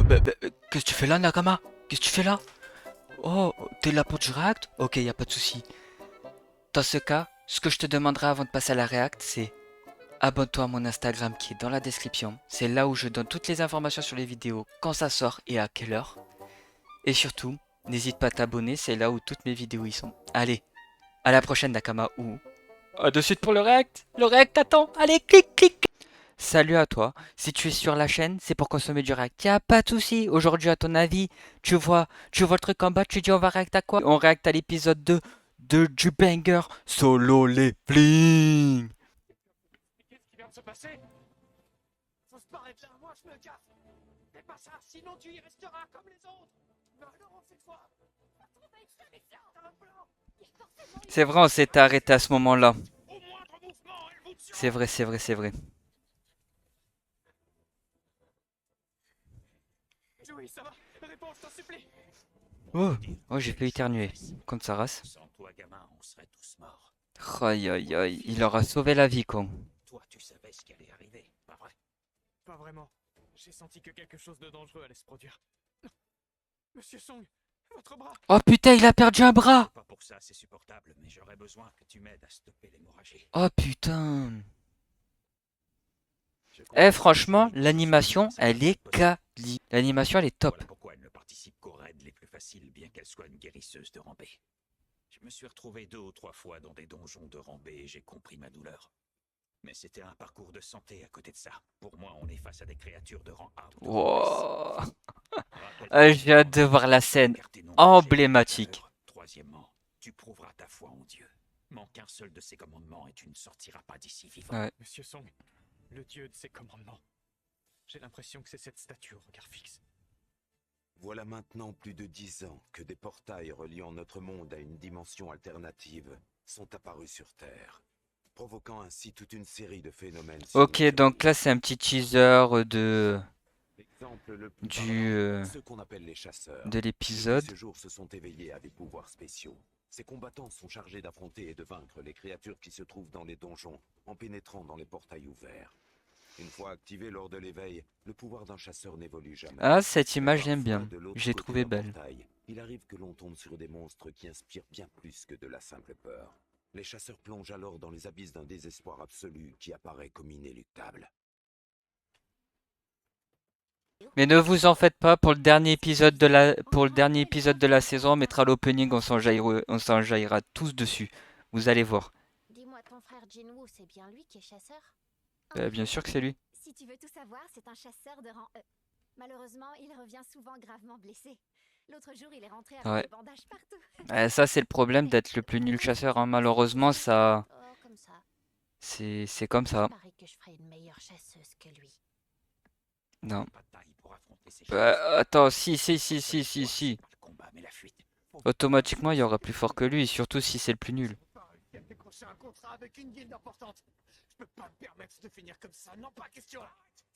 Qu'est-ce que tu fais là, Nakama? Qu'est-ce que tu fais là? Oh, t'es là pour du react? Ok, y a pas de souci. Dans ce cas, ce que je te demanderai avant de passer à la react, c'est abonne-toi à mon Instagram qui est dans la description. C'est là où je donne toutes les informations sur les vidéos, quand ça sort et à quelle heure. Et surtout, n'hésite pas à t'abonner, c'est là où toutes mes vidéos y sont. Allez, à la prochaine, Nakama, ou à de suite pour le react. Le react attend. Allez, clic, clic. Salut à toi. Si tu es sur la chaîne, c'est pour consommer du react. Y'a pas de souci. Aujourd'hui, à ton avis, tu vois le truc en bas, tu dis on va react à quoi? On react à l'épisode 2 du banger Solo Leveling. Mais qu'est-ce qui vient de se passer? Faut se barrer de là, moi je me casse. Fais pas ça, sinon tu y resteras comme les autres. Mais alors cette fois, t'as un plan. C'est vrai, on s'était arrêté à ce moment-là. Au moindre mouvement, elle vous C'est tuera. vrai, c'est vrai, c'est vrai. Joey, ça va? Réponds, je t'en supplie. Oh, oh j'ai fait éternuer. Contre sa race. Sans toi, gamin, on serait tous morts. Aïe aïe aïe, il leur a sauvé la vie, con. Toi, tu savais ce qui allait arriver, pas vrai? Pas vraiment. J'ai senti que quelque chose de dangereux allait se produire. Monsieur Song, votre bras. Oh putain, il a perdu un bras. Pas pour ça, c'est supportable, mais j'aurais besoin que tu m'aides à stopper l'hémorragie. Oh putain. Je Eh, comprends que franchement, Joey ne se souvienne l'animation, de sa elle dernière est position. quali. L'animation, elle est top. Voilà pourquoi elle ne participe qu'aux raids les plus faciles, bien qu'elle soit une guérisseuse de rang B. Je me suis retrouvé 2 ou 3 fois dans des donjons de rang B et j'ai compris ma douleur. Mais c'était un parcours de santé à côté de ça. Pour moi, on est face à des créatures de rang A ou de rang S. Wow. Rappelle-toi J'ai hâte de voir la premièrement, scène car tes noms que j'ai lus tout à emblématique. l'heure. Troisièmement, tu prouveras ta foi en Dieu. Manque un seul de ses commandements et tu ne sortiras pas d'ici vivant. Ouais. Monsieur Song, le dieu de ses commandements. J'ai l'impression que c'est cette statue au regard fixe. Voilà maintenant plus de 10 ans que des portails reliant notre monde à une dimension alternative sont apparus sur Terre, provoquant ainsi toute une série de phénomènes Ok, donc là, surnaturels. c'est un petit teaser L'exemple le plus du, parlant, euh, ceux qu'on appelle les chasseurs, de ceux qui l'épisode. ce jour se sont éveillés à des pouvoirs spéciaux. Ces combattants sont chargés d'affronter et de vaincre les créatures qui se trouvent dans les donjons en pénétrant dans les portails ouverts. Une fois activé lors de l'éveil, le pouvoir d'un chasseur n'évolue jamais. Ah, cette Mais image, j'aime parfois, bien. de l'autre J'ai côté trouvé d'un belle. portail, il arrive que l'on tombe sur des monstres qui inspirent bien plus que de la simple peur. Les chasseurs plongent alors dans les abysses d'un désespoir absolu qui apparaît comme inéluctable. Mais ne vous en faites pas, pour le dernier épisode de la saison, on mettra l'opening, on s'en jaillira tous dessus. Vous allez voir. Dis-moi, ton frère Jinwoo, c'est bien lui qui est chasseur? Bien sûr que c'est lui. Si tu veux tout savoir, c'est un chasseur de rang E. Malheureusement, il revient souvent gravement blessé. L'autre jour, il est rentré avec Ouais. des bandages partout. Ça, c'est le problème d'être le plus nul chasseur, hein. Malheureusement, ça, Oh, comme ça. c'est comme Il ça. paraît que je ferai une meilleure chasseuse que lui. Non. Pas de taille pour affronter ces choses. Attends, si. Pas le combat, mais la fuite. Automatiquement, il y aura plus fort que lui, surtout si c'est le plus nul. Il a décroché un contrat avec une guilde importante. Je peux pas me permettre de finir comme ça, non pas question.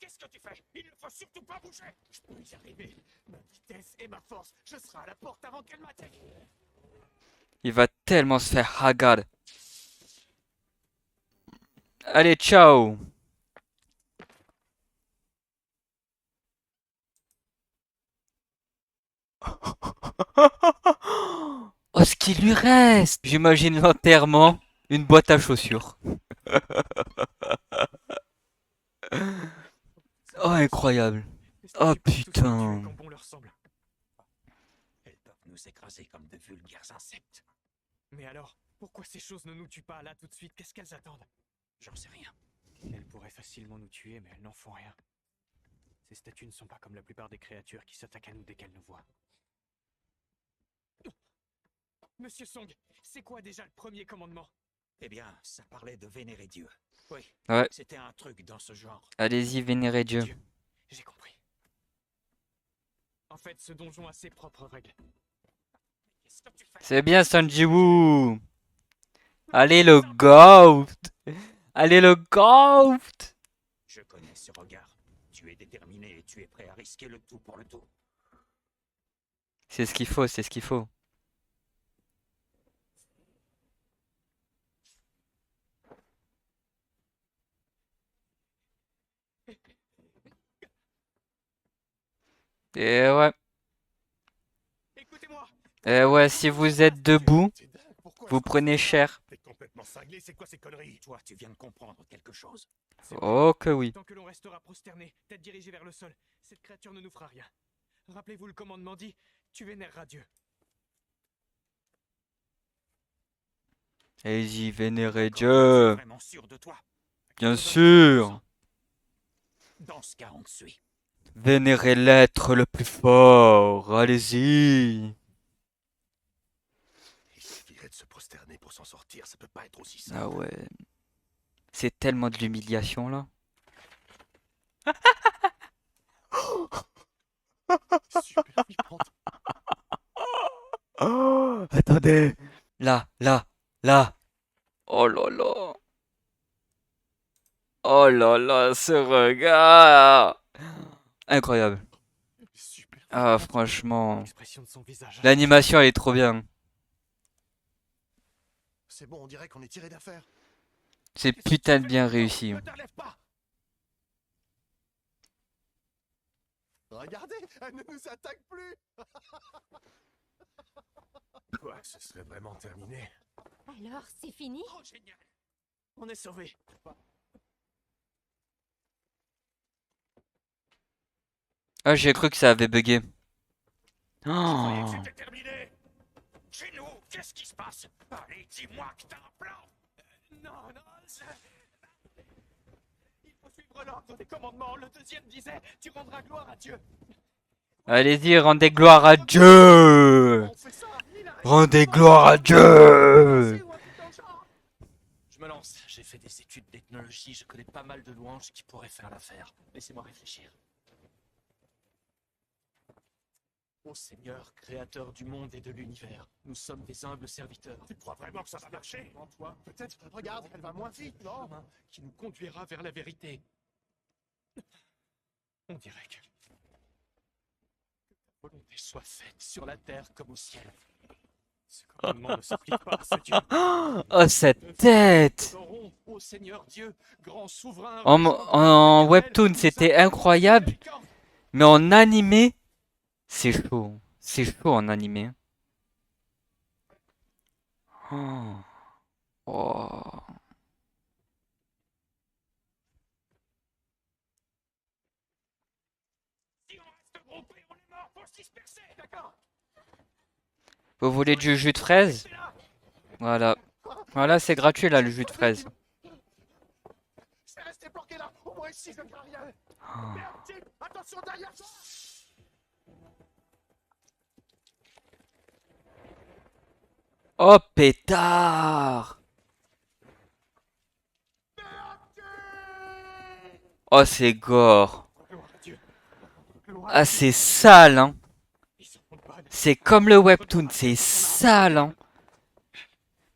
Qu'est-ce que tu fais? Il ne faut surtout pas bouger. Je peux y arriver. Ma vitesse et ma force. Je serai à la porte avant qu'elle m'attaque. Il va tellement se faire hagar. Allez, ciao! Oh, ce qu'il lui reste! J'imagine l'enterrement, une boîte à chaussures. Oh, incroyable. Oh, putain. Quand bon leur semble. Elles peuvent nous écraser comme de vulgaires insectes. Mais alors, pourquoi ces choses ne nous tuent pas là tout de suite? Qu'est-ce qu'elles attendent? J'en sais rien. Elles pourraient facilement nous tuer, mais elles n'en font rien. Ces statues ne sont pas comme la plupart des créatures qui s'attaquent à nous dès qu'elles nous voient. Monsieur Song, c'est quoi déjà le premier commandement? Eh bien, ça parlait de vénérer Dieu. Oui, Ouais, c'était un truc dans ce genre. allez-y, vénérez Dieu. J'ai compris. En fait, ce donjon a ses propres règles. Qu'est-ce que tu fais? C'est bien, Sanjiwoo! Allez, le GOAT! Allez, le GOAT! Je connais ce regard. Tu es déterminé et tu es prêt à risquer le tout pour le tout. C'est ce qu'il faut, c'est ce qu'il faut. Et ouais. Écoutez-moi. Et ouais, si vous êtes debout, T'es dingue, pourquoi vous est-ce qu'on fait prenez ça? cher. T'es complètement cinglé, c'est quoi ces conneries? Toi, tu viens de comprendre quelque chose. C'est vrai. Oh que oui. Tant que l'on restera prosterné, tête dirigée vers le sol, cette créature ne nous fera rien. Rappelez-vous le commandement dit, tu vénéreras Dieu. Allez-y, vénérez D'accord, tu es Dieu. vraiment sûr de toi? Bien 90%. sûr. Dans ce cas, on te suit. Vénérez l'être le plus fort. Allez-y. Il suffirait de se prosterner pour s'en sortir, ça peut pas être aussi Ah simple. ouais. C'est tellement de l'humiliation là. Super flippante. Oh, attendez. Là, là, là. Oh là là. Oh là là, ce regard. Incroyable. Super Ah, flippante. franchement. L'expression de son visage. L'animation, elle est trop bien. C'est bon, on dirait qu'on est tiré d'affaire. C'est Qu'est-ce que tu putain de fais bien maintenant? réussi. Ne te relève pas. Regardez, elle ne nous attaque plus. Quoi, ce serait vraiment terminé? Alors, c'est fini? Oh, génial. On est sauvés. Ah, j'ai cru que ça avait bugué. Je croyais Oh. que c'était terminé. Chez nous, qu'est-ce qui se passe? Allez, dis-moi que t'as un plan. Non, non, il faut suivre l'ordre des commandements. Le deuxième disait, tu rendras gloire à Dieu. Allez-y, rendez gloire à Dieu. On fait ça. Il a raison. Rendez gloire à Dieu. Ou un truc dans le genre. Je me lance. J'ai fait des études d'ethnologie. Je connais pas mal de louanges qui pourraient faire l'affaire. Laissez-moi réfléchir. Ô Seigneur, créateur du monde et de l'univers, nous sommes des humbles serviteurs. Tu crois vraiment que ça va marcher? En toi, Peut-être, regarde, elle va moins vite, non? chemin qui nous conduira vers la vérité. On dirait que ta volonté soit faite sur la terre comme au ciel. Ce commandement ne s'applique pas à ce Dieu. Oh, cette tête. Adorons, ô Seigneur Dieu, grand souverain. En webtoon, c'était incroyable. Mais en animé, c'est chaud. C'est chaud en animé. Oh. Oh. Si on reste groupés, on est mort, faut se disperser, d'accord? Vous voulez du jus de fraise? Voilà. Voilà, c'est gratuit là, le jus de fraise. C'est resté bloqué là. Au moins ici, je ne vois rien. Merde, Jim, attention derrière toi. Oh, pétard! Oh, c'est gore. Gloire à Dieu. Gloire Ah, c'est sale, hein. Ils sont bonnes. C'est comme le webtoon, c'est sale, hein.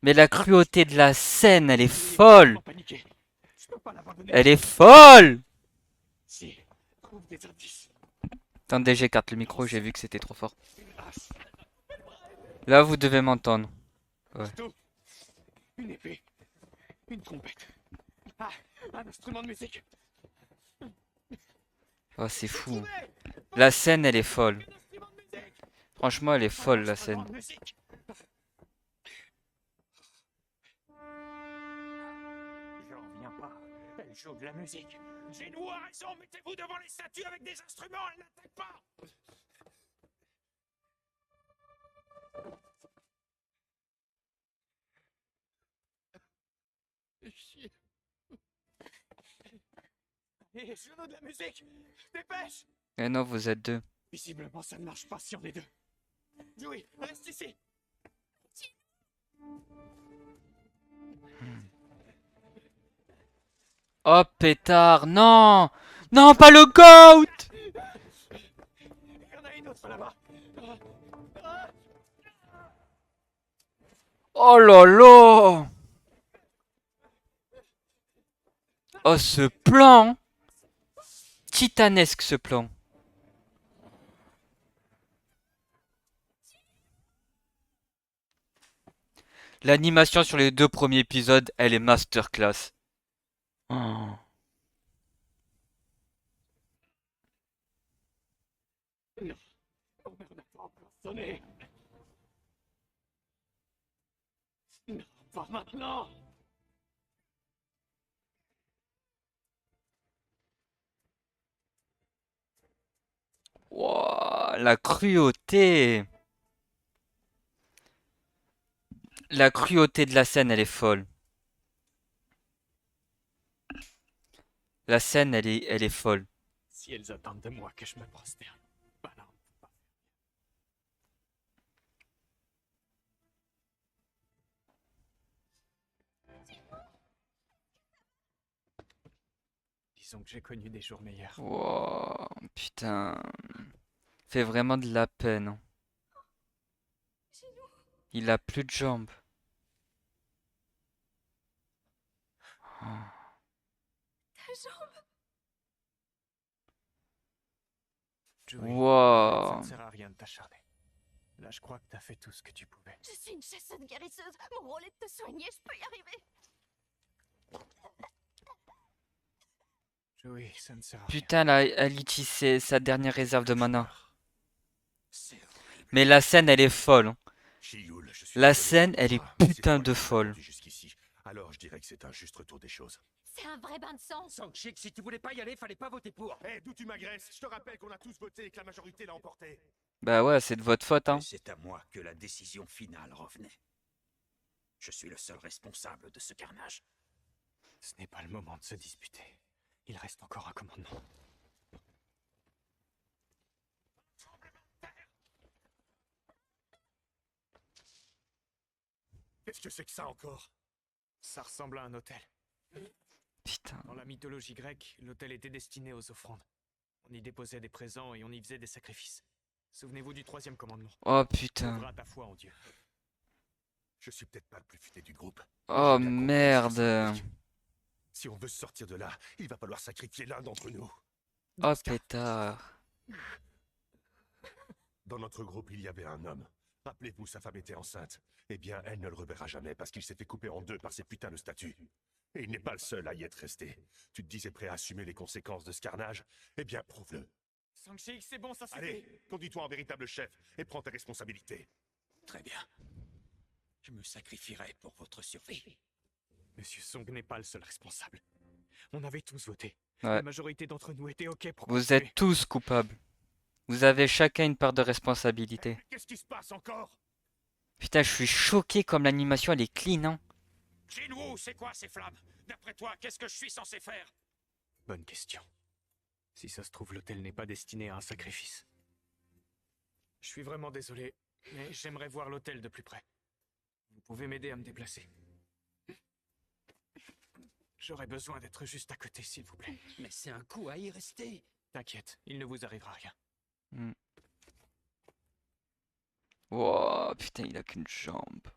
Mais la cruauté de la scène, elle est folle. Paniquer. Je peux pas l'abandonner. Elle est folle! Si, trouve des indices. Attendez, j'écarte le micro, j'ai vu que c'était trop fort. Une hache, Là, vous devez m'entendre. Ouais. couteau, une épée, une trompette. Ah, un instrument de musique. Oh, c'est fou. La scène, elle est folle. Un instrument de musique. Franchement, elle est folle, la Un instrument scène. de musique. J'en reviens pas. Elle joue de la musique. Génou a raison, mettez-vous devant les statues avec des instruments, elle n'attaque pas. Chier. Et joue de la musique. Dépêche. Eh non, vous êtes deux. Visiblement, ça ne marche pas si on est deux. Joey, reste ici. Oh, pétard, non! Non, pas le goat! Il y en a une autre là-bas. Oh là là! Oh, ce plan! Titanesque, ce plan. L'animation sur les deux premiers épisodes, elle est masterclass. Oh. pardonner. Non, pas maintenant. Wouah, la cruauté! La cruauté de la scène, elle est folle. La scène, elle est folle. Si elles attendent de moi que je me prosterne. Bah non. Pas. Disons que j'ai connu des jours meilleurs. Wouah, putain. Fait vraiment de la peine. Il a plus de jambes. Oh. Joey, arrête, ça ne Wow. sert à rien de t'acharner. Là, je crois que t'as fait tout ce que tu pouvais. Je suis une chasseuse guérisseuse. Mon rôle est de te soigner, je peux y arriver. Joey, ça ne sert à rien. Putain, là, elle utilise sa dernière réserve de mana. C'est horrible. Mais la scène, elle est folle, hein. Chioul, je suis La désolé scène, pour elle est toi, mais c'est putain toi de qui m'as folle. conduit jusqu'ici. Alors je dirais que c'est un juste retour des choses. C'est un vrai bain de sang. Sangchik, si tu voulais pas y aller, fallait pas voter pour. Hé, d'où tu m'agresses? Je te rappelle qu'on a tous voté et que la majorité l'a emporté. Bah ouais, c'est de votre faute, hein. Et c'est à moi que la décision finale revenait. Je suis le seul responsable de ce carnage. Ce n'est pas le moment de se disputer. Il reste encore un commandement. Qu'est-ce que c'est que ça encore? Ça ressemble à un hôtel. Putain. Dans la mythologie grecque, l'hôtel était destiné aux offrandes. On y déposait des présents et on y faisait des sacrifices. Souvenez-vous du troisième commandement. Oh putain. Ouvra ta foi en Dieu. Je suis peut-être pas le plus futé du groupe. Oh J'ai bien compris ce que ça merde. implique. Si on veut sortir de là, il va falloir sacrifier l'un d'entre nous. Oh pétard. Dans notre groupe, il y avait un homme. Rappelez-vous, sa femme était enceinte. Eh bien, elle ne le reverra jamais parce qu'il s'est fait couper en deux par ces putains de statues. Et il n'est pas le seul à y être resté. Tu te disais prêt à assumer les conséquences de ce carnage? Eh bien, prouve-le. Sangchik, c'est bon, ça suffit. Allez, conduis-toi en véritable chef et prends tes responsabilités. Très bien. Je me sacrifierai pour votre survie. Monsieur Song n'est pas le seul responsable. On avait tous voté. Ouais. La majorité d'entre nous était OK pour Vous continuer. êtes tous coupables. Vous avez chacun une part de responsabilité. Qu'est-ce qui se passe encore? Putain, je suis choqué comme l'animation, elle est clean, hein. Jinwoo, c'est quoi ces flammes? D'après toi, qu'est-ce que je suis censé faire? Bonne question. Si ça se trouve, l'hôtel n'est pas destiné à un sacrifice. Je suis vraiment désolé, mais j'aimerais voir l'hôtel de plus près. Vous pouvez m'aider à me déplacer. J'aurais besoin d'être juste à côté, s'il vous plaît. Mais c'est un coup à y rester. T'inquiète, il ne vous arrivera rien. Wow, putain, il a qu'une jambe.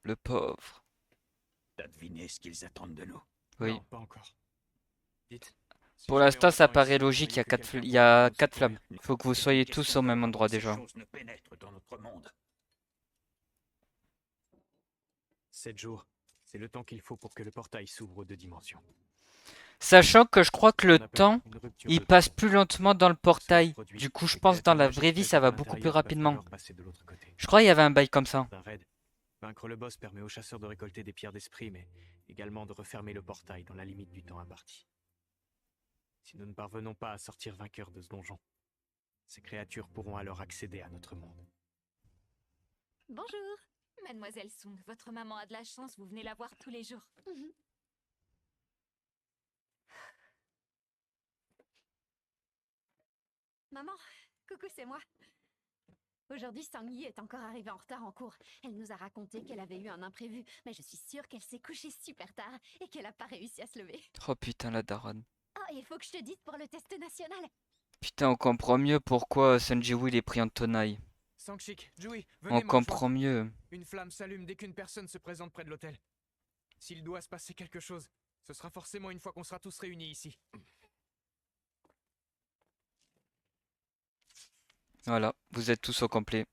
Le pauvre. T'as deviné ce qu'ils attendent de nous? Oui. Non, pas encore. Dites. Si Pour jamais l'instant, on ça attend paraît ici, logique, il y a croyez que quatre, quelqu'un il y a pourra nous 4 secourir. flammes. Faut que vous C'est soyez une tous question au même de endroit ces déjà. choses ne pénètrent dans notre monde. 7 jours. C'est le temps qu'il faut pour que le portail s'ouvre aux deux dimensions. Sachant que je crois que le On appelle temps, une rupture il de passe temps. plus lentement dans le portail. Produit. Du coup, je Les pense dans la créatures vraie vie, magiques ça va présentes à beaucoup plus l'intérieur peuvent rapidement. alors passer de l'autre côté. Je crois qu'il y avait un bail comme ça. D'un raid. Vaincre le boss permet aux chasseurs de récolter des pierres d'esprit, mais également de refermer le portail dans la limite du temps imparti. Si nous ne parvenons pas à sortir vainqueurs de ce donjon, ces créatures pourront alors accéder à notre monde. Bonjour, Mademoiselle Song. Votre maman a de la chance, vous venez la voir tous les jours. Maman, coucou, c'est moi. Aujourd'hui, Sang-Yi est encore arrivée en retard en cours. Elle nous a raconté qu'elle avait eu un imprévu, mais je suis sûre qu'elle s'est couchée super tard et qu'elle n'a pas réussi à se lever. Oh putain, la daronne. Ah, il faut que je te dise pour le test national. Putain, on comprend mieux pourquoi Sunjiwoo il est pris en tenaille. Sangchik, Joey, On venez me comprend rejoindre. mieux. Une flamme s'allume dès qu'une personne se présente près de l'hôtel. S'il doit se passer quelque chose, ce sera forcément une fois qu'on sera tous réunis ici. Voilà, vous êtes tous au complet.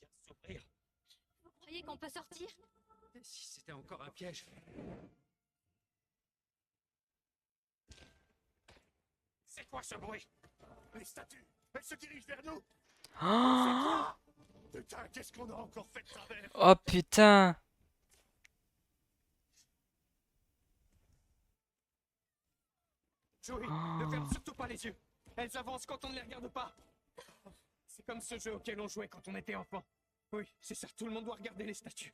Viens s'ouvrir. Vous croyez qu'on peut sortir? Si c'était encore un piège. C'est quoi ce bruit? Les statues, elles se dirigent vers nous. Oh, Putain, qu'est-ce qu'on a encore fait de travers? oh putain. Joey, ne ferme surtout pas les yeux. Elles avancent quand on ne les regarde pas. C'est comme ce jeu auquel on jouait quand on était enfant. Oui, c'est ça, tout le monde doit regarder les statues.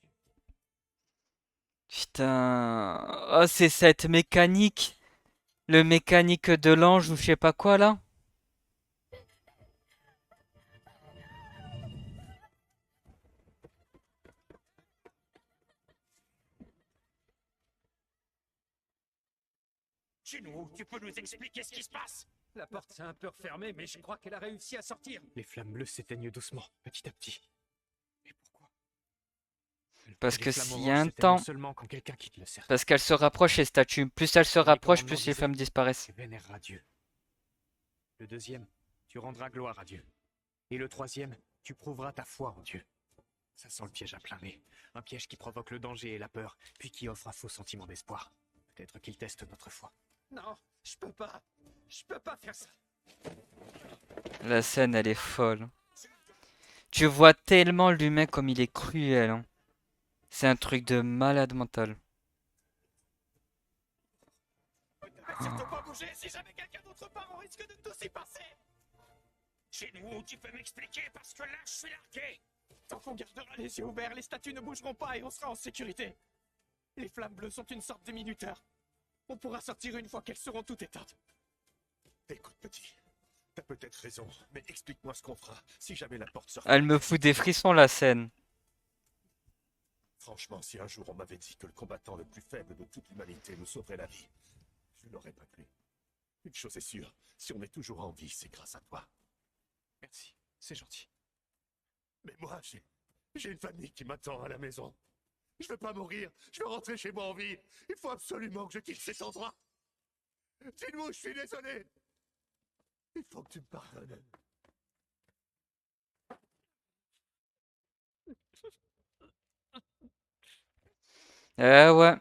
Putain. Oh, c'est cette mécanique. Le mécanique de l'ange ou je sais pas quoi là. Jinwoo, tu peux nous expliquer ce qui se passe? La porte s'est un peu refermée, mais je crois qu'elle a réussi à sortir. Les flammes bleues s'éteignent doucement, petit à petit. Mais pourquoi? Parce Les que flammes s'il y a oranges un s'éteignent temps. seulement quand quelqu'un quitte le cercle. Parce qu'elle se rapproche les statues. Plus elle se rapproche, commandement plus les du flammes feu. disparaissent. Tu vénéreras Dieu. Le deuxième, tu rendras gloire à Dieu. Et le troisième, tu prouveras ta foi en Dieu. Ça sent le piège à plein nez. Un piège qui provoque le danger et la peur, puis qui offre un faux sentiment d'espoir. Peut-être qu'il teste notre foi. Non, je peux pas. Je peux pas faire ça. La scène, elle est folle. Tu vois tellement l'humain comme il est cruel. Hein. C'est un truc de malade mental. Surtout pas bouger, si jamais quelqu'un d'autre part, on risque de tous y passer. Jinwoo, tu peux m'expliquer parce que là, je suis largué. Tant qu'on gardera les yeux ouverts, les statues ne bougeront pas et on sera en sécurité. Les flammes bleues sont une sorte de minuteur. On pourra sortir une fois qu'elles seront toutes éteintes. Écoute, petit, t'as peut-être raison, mais explique-moi ce qu'on fera si jamais la porte sort. Elle me fout des frissons la scène. Franchement, si un jour on m'avait dit que le combattant le plus faible de toute l'humanité nous sauverait la vie, je n'aurais pas cru. Une chose est sûre, si on est toujours en vie, c'est grâce à toi. Merci, c'est gentil. Mais moi, j'ai une famille qui m'attend à la maison. Je veux pas mourir, je veux rentrer chez moi en vie. Il faut absolument que je quitte cet endroit. Dis-moi, je suis désolé. Il faut que tu me pardonnes. Ouais.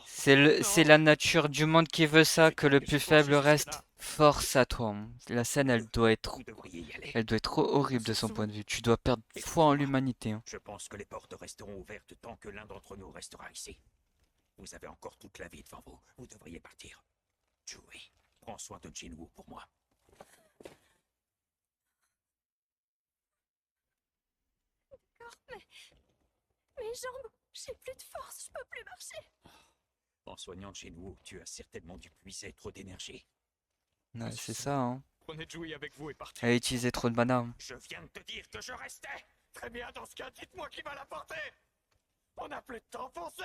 C'est la nature du monde qui veut ça, que le plus faible reste. Force à toi. Hein. La scène, elle doit être Vous devriez y aller. horrible de son point de vue. Tu dois perdre foi en l'humanité. Hein. Je pense que les portes resteront ouvertes tant que l'un d'entre nous restera ici. Vous avez encore toute la vie devant vous. Vous devriez partir. Joey, prends soin de Jinwoo pour moi. Mes jambes, j'ai plus de force, je peux plus marcher. En soignant Jinwoo, tu as certainement dû puiser trop d'énergie. Ouais, c'est ça. Hein. Prenez Joey avec vous et partez. Elle a utilisé trop de mana. Hein. Je viens de te dire que je restais. Très bien, dans ce cas, dites-moi qui va la porter. On n'a plus de temps, foncez.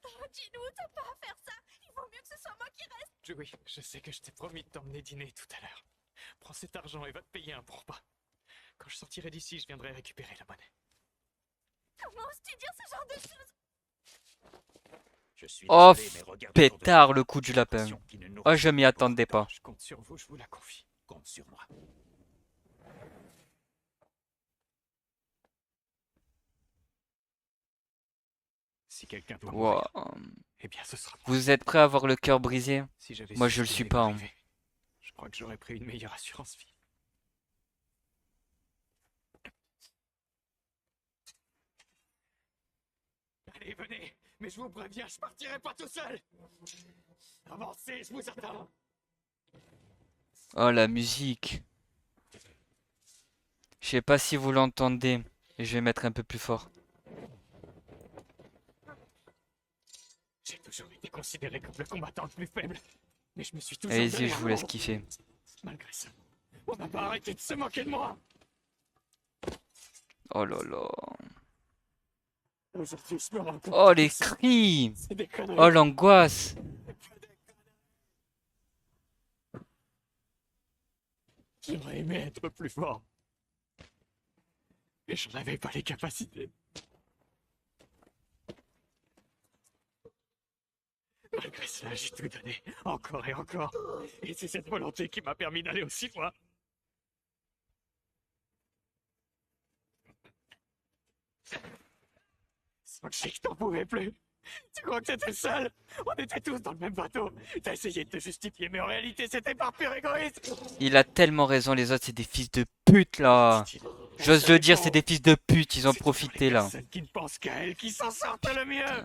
Oh, Jinwoo, t'as pas à faire ça. Il vaut mieux que ce soit moi qui reste. Joey, je sais que je t'ai promis de t'emmener dîner tout à l'heure. Prends cet argent et va te payer un bon repas. Quand je sortirai d'ici, je viendrai récupérer la monnaie. Comment oses-tu dire ce genre de choses? Je suis Oh, désolé, mais regarde autour de pétard toi. le coup du J'ai lapin. l'impression qu'il ne nous Oh, je m'y reste que attendais beaucoup de pas. Je compte sur vous, je vous la confie. temps. Compte sur moi. Si quelqu'un doit Wow. mourir, eh bien ce sera moi. Vous êtes prêts à avoir le cœur brisé? Si j'avais Moi, su je ce le qui suis allait pas, hein. m'arriver, je crois que j'aurais pris une meilleure assurance vie. Allez, venez, mais je vous préviens, je partirai pas tout seul. Avancez, je vous attends. Oh, la musique. Je sais pas si vous l'entendez. Et je vais mettre un peu plus fort. J'ai toujours été considéré comme le combattant le plus faible, mais je me suis toujours Allez-y, donné je un vous laisse nom. kiffer. Malgré ça, on n'a pas arrêté de se moquer de moi. Oh là là. Aujourd'hui, je me rends compte Oh, que les tout ça, cris. c'est des conneries. Oh, l'angoisse. J'aurais aimé être plus fort. Mais j'en avais pas les capacités. Malgré cela, j'ai tout donné, encore et encore. Et c'est cette volonté qui m'a permis d'aller aussi loin. Sans que je t'en pouvais plus. Tu crois que t'étais le seul? On était tous dans le même bateau. T'as essayé de te justifier, mais en réalité, c'était par pur égoïsme. Il a tellement raison, les autres, c'est des fils de pute, là. J'ose le dire, c'est des fils de pute, ils ont profité, là. Celles qui ne pensent qu'à elles, qui s'en sortent le mieux.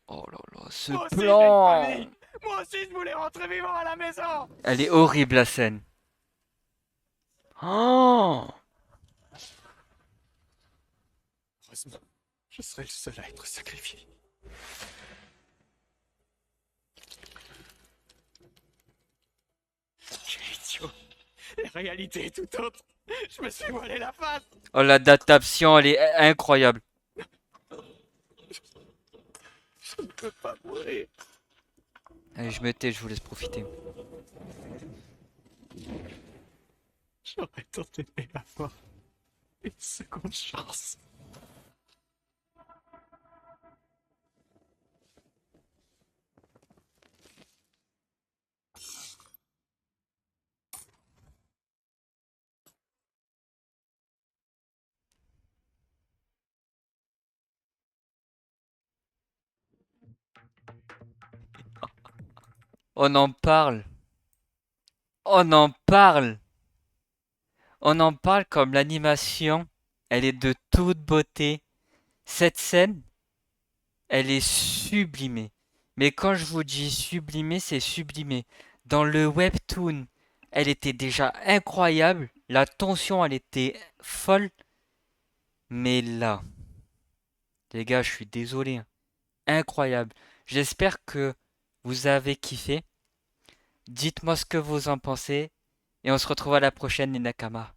Oh là là, ce Moi aussi, j'ai une plan. famille. Moi aussi, je voulais rentrer vivant à la maison. Elle est horrible, la scène. Oh. Heureusement, je serai le seul à être sacrifié. Quel idiot. La réalité est tout autre. Je me suis voilé la face. Oh, l'adaptation, elle est incroyable. Je ne peux pas mourir. Allez, je me tais, je vous laisse profiter. J'aurais tant aimé avoir une seconde chance. On en parle. On en parle. On en parle comme l'animation. Elle est de toute beauté. Cette scène, elle est sublimée. Mais quand je vous dis sublimée, c'est sublimé. Dans le webtoon, elle était déjà incroyable. La tension, elle était folle. Mais là, les gars, je suis désolé, hein. Incroyable. J'espère que vous avez kiffé. Dites-moi ce que vous en pensez. Et on se retrouve à la prochaine, les Nakamas.